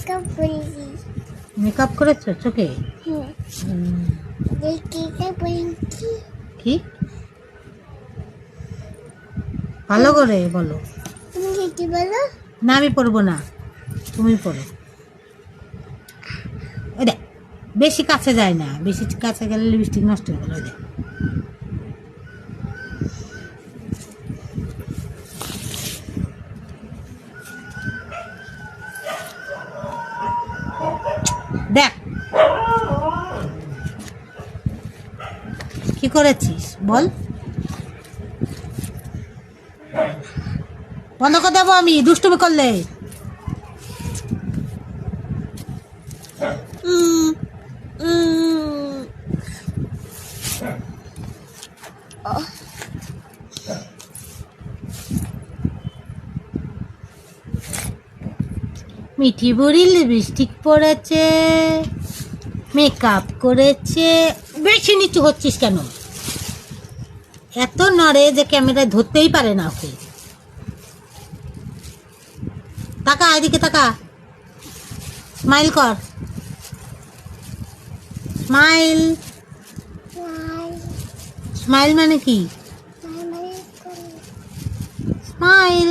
Makeup করেছি। Makeup করেছো চোখে? দেখতে পড়েছি। কি ভালো করে বলো। তুমি কি বলো? না আমি পড়বো না, তুমি পড়ো। ওই দেখ বেশি কাছে যায় না, বেশি কাছে গেলে লিপস্টিক নষ্ট হয়ে গেল। ওই দেখ দেখ কি করেছিস বল। বন্ধ করে দেবো আমি দুষ্টুমি করলে। মিঠি বুড়ি লিপস্টিক পরেছে, মেকআপ করেছে। বেশি নিচু হচ্ছিস কেন? এত নড়ে যে ক্যামেরায় ধরতেই পারে না ওকে। তাকা এদিকে তাকা, স্মাইল কর, স্মাইল। স্মাইল মানে কি? স্মাইল।